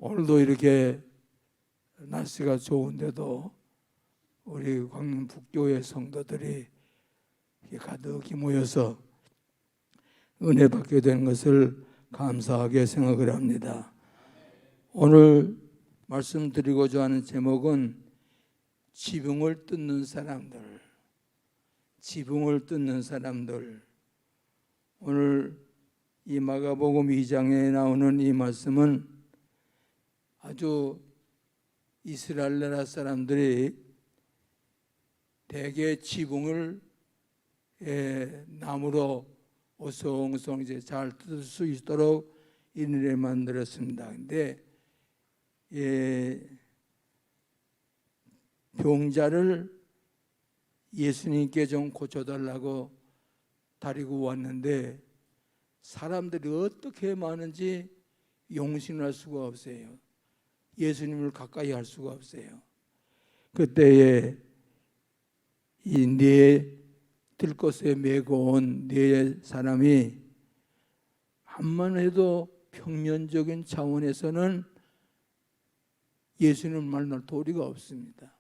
오늘도 이렇게 날씨가 좋은데도 우리 광명북교회 성도들이 가득히 모여서 은혜 받게 된 것을 감사하게 생각을 합니다. 오늘 말씀드리고자 하는 제목은 지붕을 뜯는 사람들, 지붕을 뜯는 사람들. 오늘 이 마가복음 2장에 나오는 이 말씀은 아주 이스라엘 나라 사람들이 대개 지붕을 나무로 오송오송 이제 잘 뜯을 수 있도록 이를 만들었습니다. 근데 병자를 예수님께 좀 고쳐달라고 다리고 왔는데 사람들이 어떻게 많은지 용신할 수가 없어요. 예수님을 가까이 할 수가 없어요. 그때에 이 네 들것에 메고 온 네 사람이 한만 해도 평면적인 차원에서는 예수님을 만날 도리가 없습니다.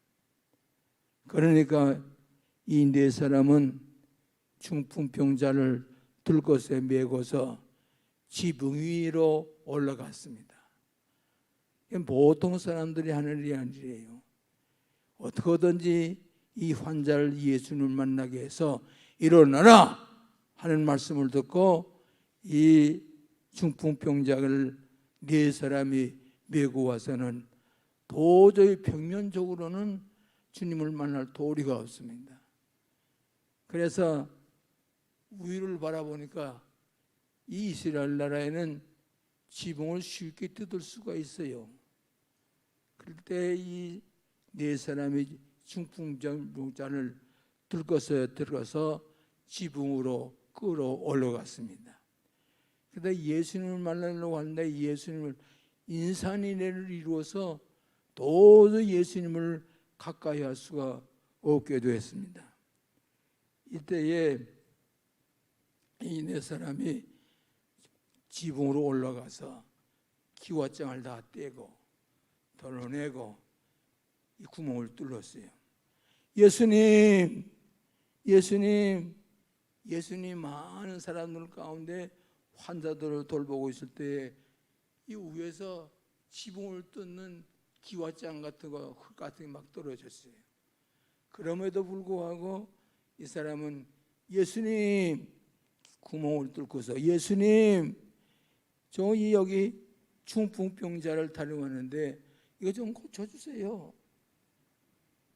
그러니까 이 네 사람은 중풍병자를 들것에 메고서 지붕 위로 올라갔습니다. 보통 사람들이 하는 일이 아니에요. 어떻게든지 이 환자를 예수님을 만나게 해서 일어나라 하는 말씀을 듣고 이 중풍병자를 네 사람이 메고 와서는 도저히 평면적으로는 주님을 만날 도리가 없습니다. 그래서 위를 바라보니까 이 이스라엘 나라에는 지붕을 쉽게 뜯을 수가 있어요. 그때 이 네 사람이 중풍병자를 들어서 지붕으로 끌어 올라갔습니다. 그런데 예수님을 만나려고 하는데 예수님을 인산인해를 이루어서 도저히 예수님을 가까이 할 수가 없게 되었습니다. 이때에 이 네 사람이 지붕으로 올라가서 기와장을 다 떼고 덜어내고 이 구멍을 뚫었어요. 예수님 많은 사람들 가운데 환자들을 돌보고 있을 때 이 위에서 지붕을 뚫는 기와장 같은 거, 흙 같은 게 막 떨어졌어요. 그럼에도 불구하고 이 사람은 예수님, 구멍을 뚫고서 예수님, 저기 여기 중풍병자를 다루었는데 이거 좀 고쳐주세요.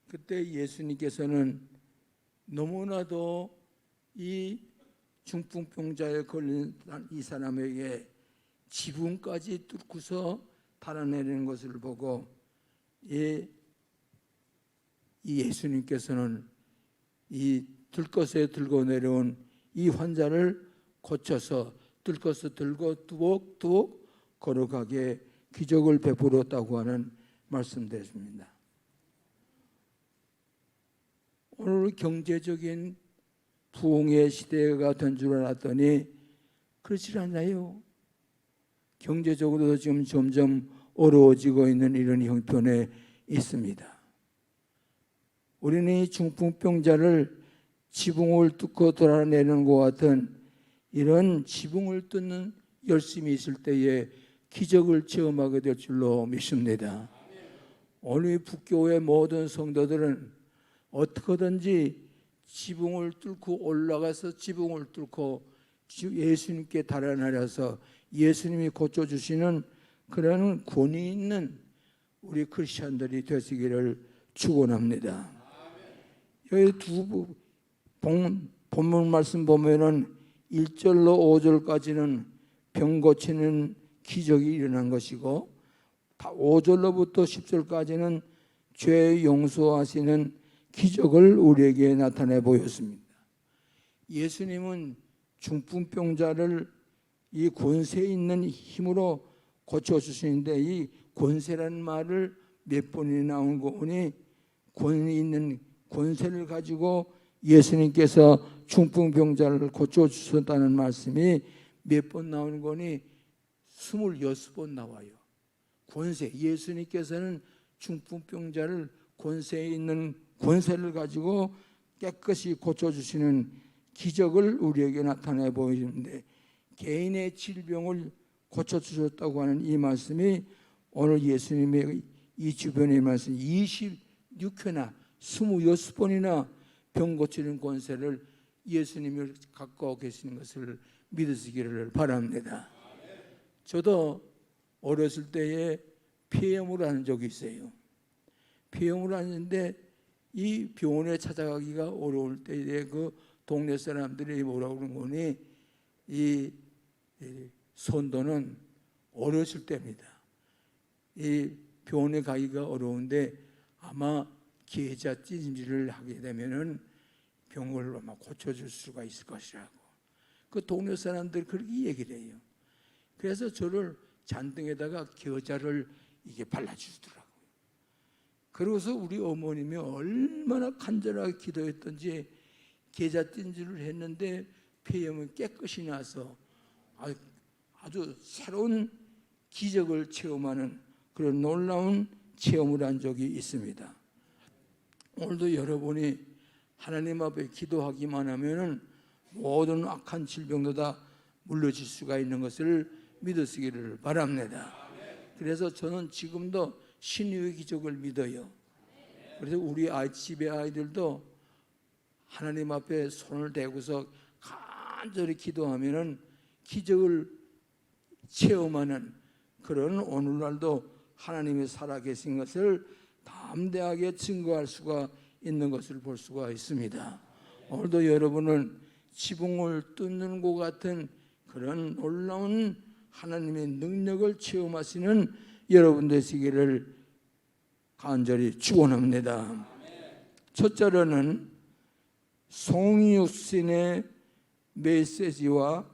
그때 예수님께서는 너무나도 이 중풍병자에 걸린 이 사람에게 지붕까지 뚫고서 달아내리는 것을 보고 이 예수님께서는 이 들것에 들고 내려온 이 환자를 고쳐서 들것을 들고 뚜벅뚜벅 걸어가게 기적을 베풀었다고 하는 말씀되십니다. 오늘 경제적인 부흥의 시대가 된 줄 알았더니 그렇지 않아요. 경제적으로도 지금 점점 어려워지고 있는 이런 형편에 있습니다. 우리는 이 중풍병자를 지붕을 뚫고 돌아내는 것 같은 이런 지붕을 뚫는 열심이 있을 때에 기적을 체험하게 될 줄로 믿습니다. 오늘 북교회 모든 성도들은 어떻게든지 지붕을 뚫고 올라가서 지붕을 뚫고 예수님께 달아나려서 예수님이 고쳐주시는 그런 권위 있는 우리 크리스천들이 되시기를 축원합니다. 여기 본문 말씀 보면은 1절로 5절까지는 병 고치는 기적이 일어난 것이고 5절로부터 10절까지는 죄 용서하시는 기적을 우리에게 나타내 보였습니다. 예수님은 중풍병자를 이 권세 있는 힘으로 고쳐주시는데 이 권세라는 말을 몇 번이나 나온 거 보니 권위 있는 권세를 가지고 예수님께서 중풍병자를 고쳐주셨다는 말씀이 몇 번 나오는 거니 26번 나와요. 권세, 예수님께서는 중풍병자를 권세에 있는 권세를 가지고 깨끗이 고쳐주시는 기적을 우리에게 나타내 보이는데, 개인의 질병을 고쳐주셨다고 하는 이 말씀이 오늘 예수님의 이 주변의 말씀 26회나 26번이나 병 고치는 권세를 예수님을 갖고 계시는 것을 믿으시기를 바랍니다. 저도 어렸을 때에 폐렴을 한 적이 있어요. 폐렴을 하는데 이 병원에 찾아가기가 어려울 때에 그 동네 사람들이 뭐라고 그러는 거니, 이 선도는 어렸을 때입니다. 이 병원에 가기가 어려운데 아마 계좌찜질을 하게 되면은 병을 아마 고쳐줄 수가 있을 것이라고 그 동네 사람들이 그렇게 얘기를 해요. 그래서 저를 잔등에다가 겨자를 이게 발라주더라고요. 그러고서 우리 어머님이 얼마나 간절하게 기도했던지 계좌찜질을 했는데 폐렴은 깨끗이 나서 아주 새로운 기적을 체험하는 그런 놀라운 체험을 한 적이 있습니다. 오늘도 여러분이 하나님 앞에 기도하기만 하면은 모든 악한 질병도 다 물러질 수가 있는 것을 믿으시기를 바랍니다. 그래서 저는 지금도 신유의 기적을 믿어요. 그래서 우리 집의 아이들도 하나님 앞에 손을 대고서 간절히 기도하면은 기적을 체험하는 그런 오늘날도 하나님이 살아계신 것을 담대하게 증거할 수가 있는 것을 볼 수가 있습니다. 오늘도 여러분은 지붕을 뚫는 것 같은 그런 놀라운 하나님의 능력을 체험하시는 여러분 되시기를 간절히 축원합니다. 첫째로는 송유신의 메시지와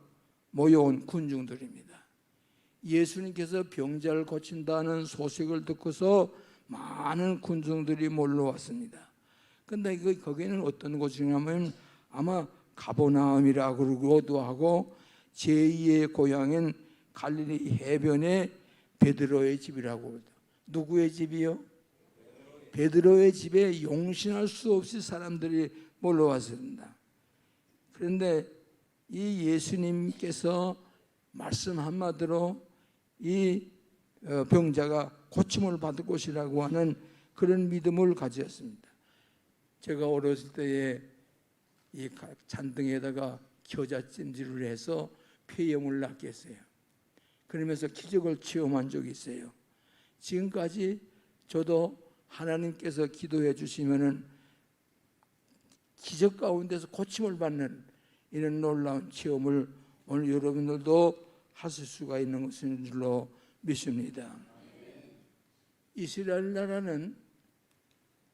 모여온 군중들입니다. 예수님께서 병자를 고친다는 소식을 듣고서 많은 군중들이 몰려왔습니다. 그런데 거기는 어떤 곳이냐면 아마 가버나움이라고 그러기도 하고 제2의 고향인 갈릴리 해변의 베드로의 집이라고 그러죠. 누구의 집이요? 베드로의 집에 용신할 수 없이 사람들이 몰려왔습니다. 그런데 이 예수님께서 말씀 한마디로 이 병자가 고침을 받을 것이라고 하는 그런 믿음을 가졌습니다. 제가 어렸을 때에 이 잔등에다가 겨자찜질을 해서 폐렴을 낫게 했어요. 그러면서 기적을 체험한 적이 있어요. 지금까지 저도 하나님께서 기도해 주시면은 기적 가운데서 고침을 받는 이런 놀라운 체험을 오늘 여러분들도 하실 수가 있는 것인 줄로 믿습니다. 이스라엘 나라는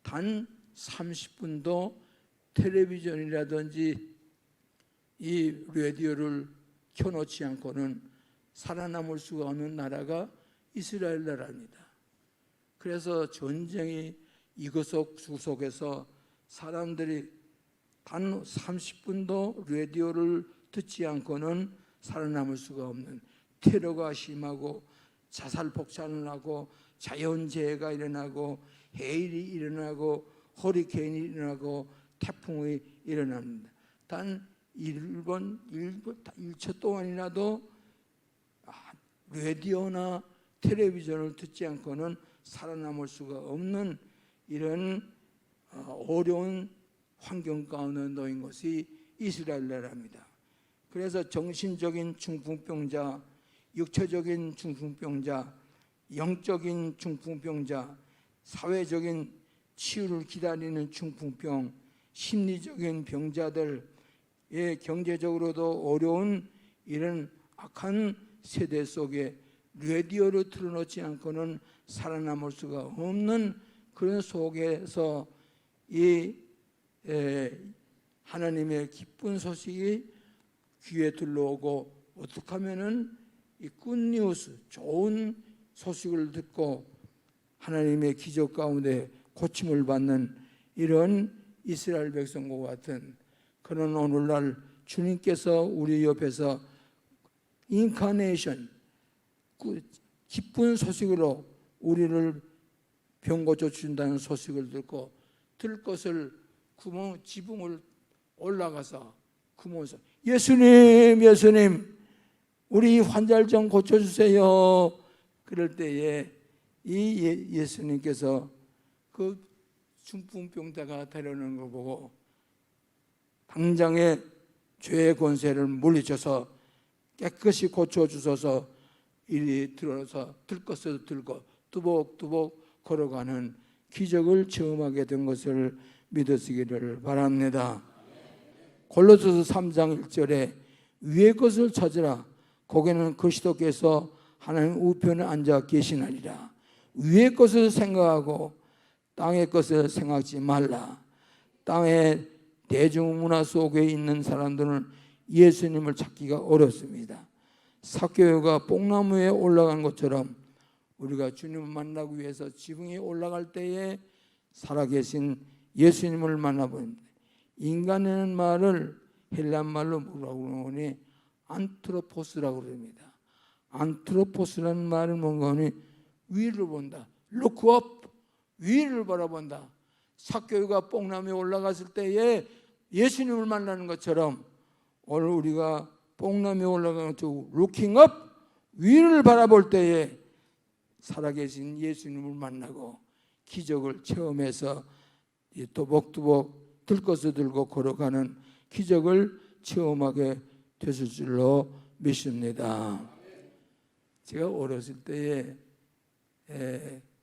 단 30분도 텔레비전이라든지 이 라디오를 켜놓지 않고는 살아남을 수가 없는 나라가 이스라엘 나라입니다. 그래서 전쟁이 이거속에서 사람들이 단 30분도 라디오를 듣지 않고는 살아남을 수가 없는 테러가 심하고 자살 폭탄을 하고 자연재해가 일어나고 해일이 일어나고 허리케인이 일어나고 태풍이 일어납니다. 단 1초 동안이라도 라디오나 텔레비전을 듣지 않고는 살아남을 수가 없는 이런 어려운 환경 가운데 놓인 것이 이스라엘 나라입니다. 그래서 정신적인 중풍병자, 육체적인 중풍병자, 영적인 중풍병자, 사회적인 치유를 기다리는 중풍병, 심리적인 병자들의 경제적으로도 어려운 이런 악한 세대 속에 라디오를 틀어놓지 않고는 살아남을 수가 없는 그런 속에서 이 하나님의 기쁜 소식이 귀에 들러오고 어떻게 하면은 이 굿뉴스, 좋은 소식을 듣고 하나님의 기적 가운데 고침을 받는 이런 이스라엘 백성과 같은 그런 오늘날 주님께서 우리 옆에서 인카네이션, 기쁜 소식으로 우리를 병 고쳐준다는 소식을 듣고 들것을 지붕을 올라가서 구멍에서 예수님, 예수님, 우리 환자를 좀 고쳐주세요. 그럴 때에 이 예수님께서 그 중풍병자가 데려오는 걸 보고 당장에 죄의 권세를 물리쳐서 깨끗이 고쳐주셔서 이리 들어서 들것을 들고 뚜벅뚜벅 걸어가는 기적을 체험하게 된 것을 믿으시기를 바랍니다. 골로새서 3장 1절에 위의 것을 찾으라. 거기는 그리스도께서 하나님 우편에 앉아 계시나니라. 위의 것을 생각하고 땅의 것을 생각하지 말라. 땅의 대중문화 속에 있는 사람들은 예수님을 찾기가 어렵습니다. 삭개오가 뽕나무에 올라간 것처럼 우리가 주님을 만나기 위해서 지붕에 올라갈 때에 살아계신 예수님을 만나봅니다. 인간이라는 말을 헬란 말로 뭐라고 하니 안트로포스라고 그럽니다. 안트로포스라는 말은 뭔가 하니 위를 본다. look up, 위를 바라본다. 삭개오가 뽕나무에 올라갔을 때에 예수님을 만나는 것처럼 오늘 우리가 뽕나무에 올라가는 looking up, 위를 바라볼 때에 살아계신 예수님을 만나고 기적을 체험해서 또복또복 들것을 들고 걸어가는 기적을 체험하게 되실 줄로 믿습니다. 제가 어렸을 때에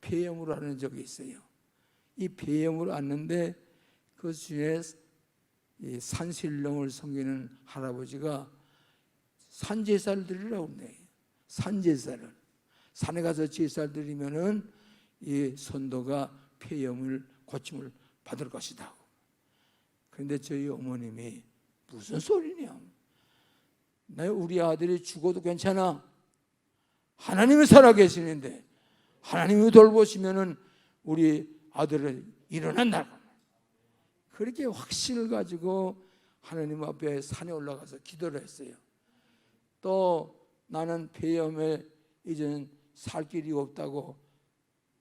폐렴을 앓는 적이 있어요. 이 폐렴을 앓는데 그 중에 산신령을 섬기는 할아버지가 산제사를 드리라고 그래요. 산제사를. 산에 가서 제사를 드리면은 이 선도가 폐렴을 고침을 받을 것이다. 그런데 저희 어머님이 무슨 소리냐? 우리 아들이 죽어도 괜찮아. 하나님이 살아계시는데 하나님이 돌보시면은 우리 아들은 일어난다고. 그렇게 확신을 가지고 하나님 앞에 산에 올라가서 기도를 했어요. 또 나는 폐렴에 이제는 살 길이 없다고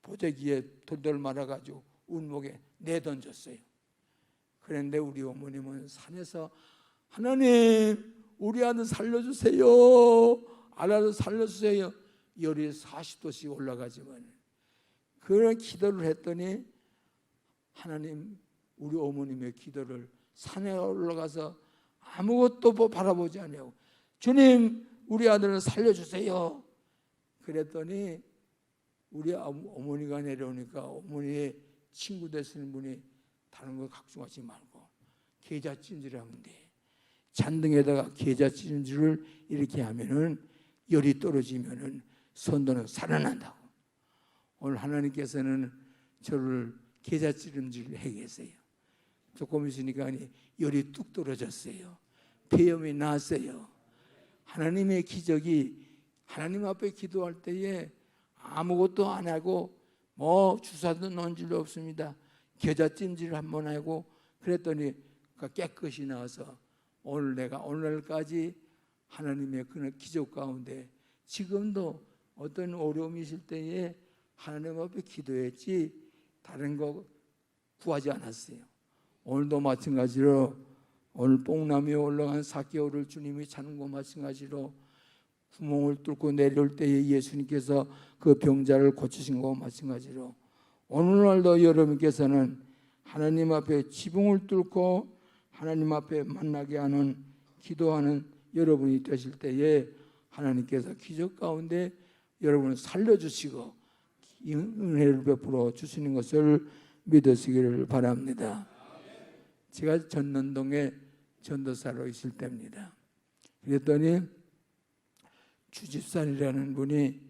보자기에 돌돌 말아가지고 운목에 내던졌어요. 그런데 우리 어머님은 산에서 하나님 우리 아들 살려주세요. 아들 살려주세요. 열이 40도씩 올라가지만 그런 기도를 했더니 하나님 우리 어머님의 기도를 산에 올라가서 아무것도 바라보지 않냐고 주님 우리 아들을 살려주세요. 그랬더니 우리 어머니가 내려오니까 어머니의 친구 되시는 분이 다른 거 걱정하지 말고 계자찜질을 하면 돼. 잔등에다가 계자찜질을 이렇게 하면은 열이 떨어지면은 선도는 살아난다고. 오늘 하나님께서는 저를 계자찜질을 해 계세요. 조금 있으니까 열이 뚝 떨어졌어요. 폐렴이 나았어요. 하나님의 기적이 하나님 앞에 기도할 때에 아무것도 안 하고 뭐 주사도 넣은 줄 없습니다. 계자찜질을 한번 하고 그랬더니 깨끗이 나와서 오늘 내가 오늘까지 하나님의 그 기적 가운데 지금도 어떤 어려움이 있을 때에 하나님 앞에 기도했지 다른 거 구하지 않았어요. 오늘도 마찬가지로 오늘 뽕나무에 올라간 삭개오를 주님이 찾는 것 마찬가지로 구멍을 뚫고 내려올 때에 예수님께서 그 병자를 고치신 것과 마찬가지로 오늘날도 여러분께서는 하나님 앞에 지붕을 뚫고 하나님 앞에 만나게 하는 기도하는 여러분이 되실 때에 하나님께서 기적 가운데 여러분을 살려주시고 은혜를 베풀어 주시는 것을 믿으시기를 바랍니다. 제가 전남동에 전도사로 있을 때입니다. 그랬더니 주집사이라는 분이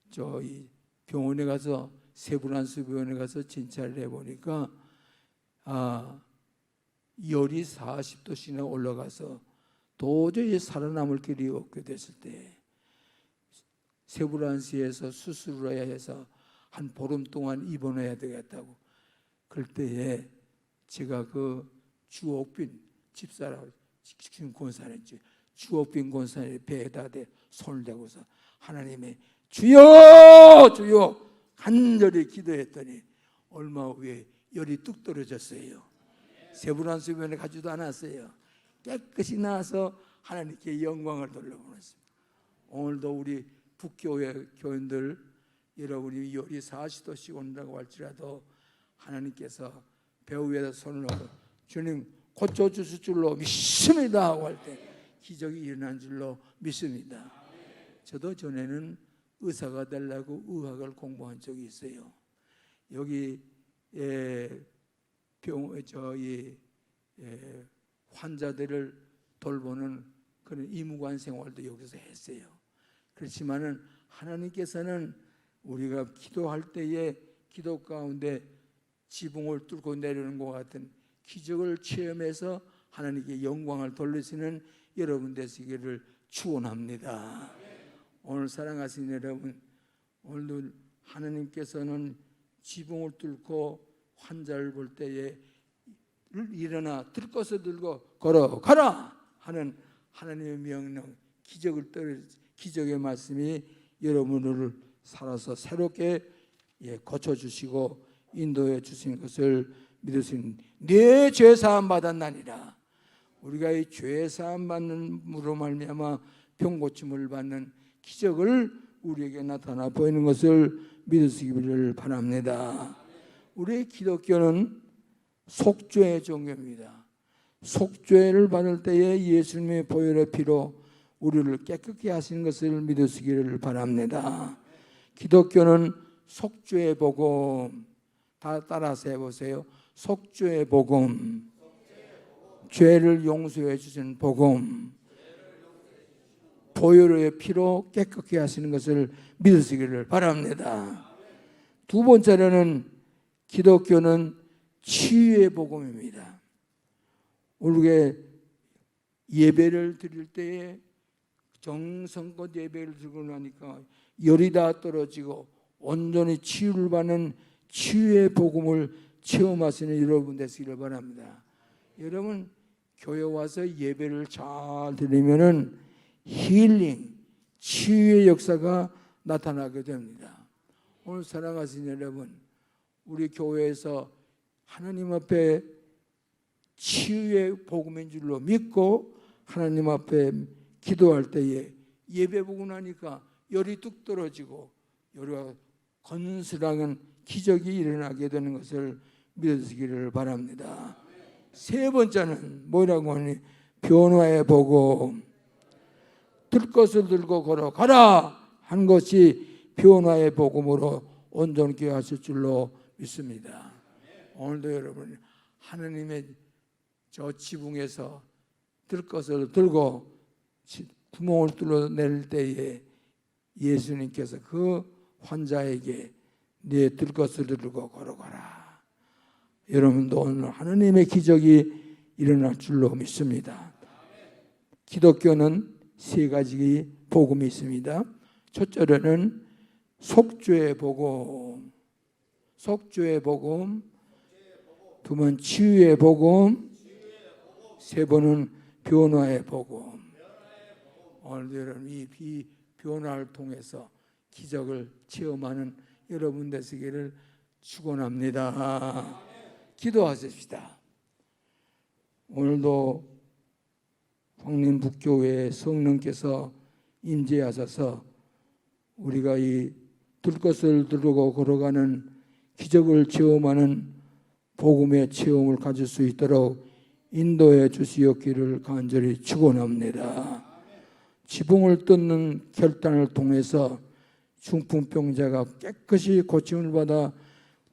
저희 병원에 가서 세브란스 병원에 가서 진찰을 해보니까 열이 40도씩이나 올라가서 도저히 살아남을 길이 없게 됐을 때 세브란스에서 수술을 해야 해서 한 보름 동안 입원해야 되겠다고. 그럴 때에 제가 그 주옥빈 집사라고 지금 권사했지. 주옥빈 권사의 배에다 손을 대고서 하나님의 주여 주여 간절히 기도했더니 얼마 후에 열이 뚝 떨어졌어요. 세브란스병원에 가지도 않았어요. 깨끗이 나와서 하나님께 영광을 돌려보냈습니다. 오늘도 우리 북교회 교인들 여러분이 열이 40도씩 온다고 할지라도 하나님께서 배우 위에다 손을 놓고 주님 고쳐주실 줄로 믿습니다 하고 할 때 기적이 일어난 줄로 믿습니다. 저도 전에는 의사가 되려고 의학을 공부한 적이 있어요. 여기 환자들을 돌보는 그런 의무관 생활도 여기서 했어요. 그렇지만은 하나님께서는 우리가 기도할 때에 기도 가운데 지붕을 뚫고 내려오는 것 같은 기적을 체험해서 하나님께 영광을 돌리시는 여러분 되시기를 축원합니다. 오늘 사랑하시는 여러분, 오늘도 하나님께서는 지붕을 뚫고 환자를 볼 때에 일어나 들 것을 들고 걸어가라 하는 하나님의 명령, 기적의 말씀이 여러분을 살아서 새롭게 고쳐주시고 인도해 주신 것을 믿으신 네 죄사함 받았나니라. 우리가 이 죄사함 받는으로 말미암아 병 고침을 받는 기적을 우리에게 나타나 보이는 것을 믿으시기를 바랍니다. 우리 기독교는 속죄의 종교입니다. 속죄를 받을 때에 예수님의 보혈의 피로 우리를 깨끗게 하신 것을 믿으시기를 바랍니다. 기독교는 속죄의 복음, 다 따라서 해보세요. 속죄의 복음, 죄를 용서해 주신 복음, 보혈의 피로 깨끗게 하시는 것을 믿으시기를 바랍니다. 두 번째로는 기독교는 치유의 복음입니다. 우리가 예배를 드릴 때에 정성껏 예배를 드리고 나니까 열이 다 떨어지고 온전히 치유를 받는 치유의 복음을 체험하시는 여러분 되시기를 바랍니다. 여러분 교회 와서 예배를 잘 드리면은 힐링, 치유의 역사가 나타나게 됩니다. 오늘 사랑하시는 여러분, 우리 교회에서 하나님 앞에 치유의 복음인 줄로 믿고 하나님 앞에 기도할 때에 예배 보고 나니까 열이 뚝 떨어지고 열이 건슬하는 기적이 일어나게 되는 것을 믿으시기를 바랍니다. 세 번째는 뭐라고 하니 변화의 복음, 들 것을 들고 걸어가라 한 것이 변화의 복음으로 온전케 하실 줄로 믿습니다. 오늘도 여러분 하나님의 저 지붕에서 들 것을 들고 구멍을 뚫어낼 때에 예수님께서 그 환자에게 네 들 것을 들고 걸어가라. 여러분도 오늘 하나님의 기적이 일어날 줄로 믿습니다. 기독교는 세 가지 복음이 있습니다. 첫째로는 속죄의 복음, 속죄의 복음, 두 번 치유의 복음, 세 번은 변화의 복음. 오늘 여러분 이 변화를 통해서 기적을 체험하는 여러분 되시기를 축원합니다. 기도하십시다. 오늘도 광림 북교회 성령께서 임재하셔서 우리가 이 들 것을 들고 걸어가는 기적을 체험하는 복음의 체험을 가질 수 있도록 인도해 주시옵기를 간절히 축원합니다. 지붕을 뜯는 결단을 통해서 중풍병자가 깨끗이 고침을 받아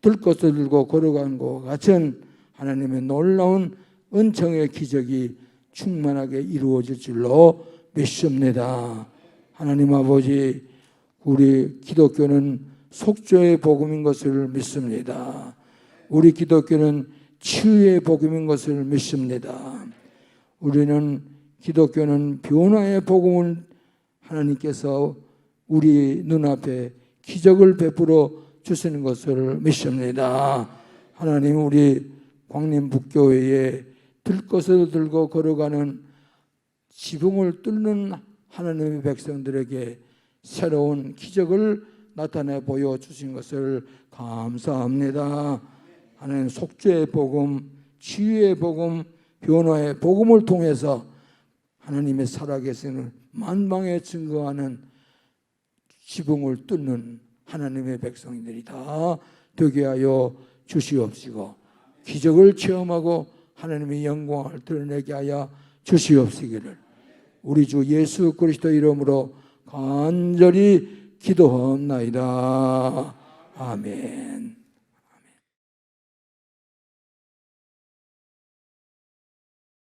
들 것을 들고 걸어간 것 같은 하나님의 놀라운 은총의 기적이 충만하게 이루어질 줄로 믿습니다. 하나님 아버지, 우리 기독교는 속죄의 복음인 것을 믿습니다. 우리 기독교는 치유의 복음인 것을 믿습니다. 우리는 기독교는 변화의 복음을 하나님께서 우리 눈앞에 기적을 베풀어 주시는 것을 믿습니다. 하나님, 우리 광림 북교회에 들 것을 들고 걸어가는 지붕을 뚫는 하나님의 백성들에게 새로운 기적을 나타내 보여주신 것을 감사합니다. 하나님 속죄의 복음, 치유의 복음, 변화의 복음을 통해서 하나님의 살아계시는 만방에 증거하는 지붕을 뚫는 하나님의 백성들이 다 되게 하여 주시옵시고 기적을 체험하고 하나님의 영광을 드러내게 하여 주시옵시기를 우리 주 예수 그리스도 이름으로 간절히 기도하옵나이다. 아멘.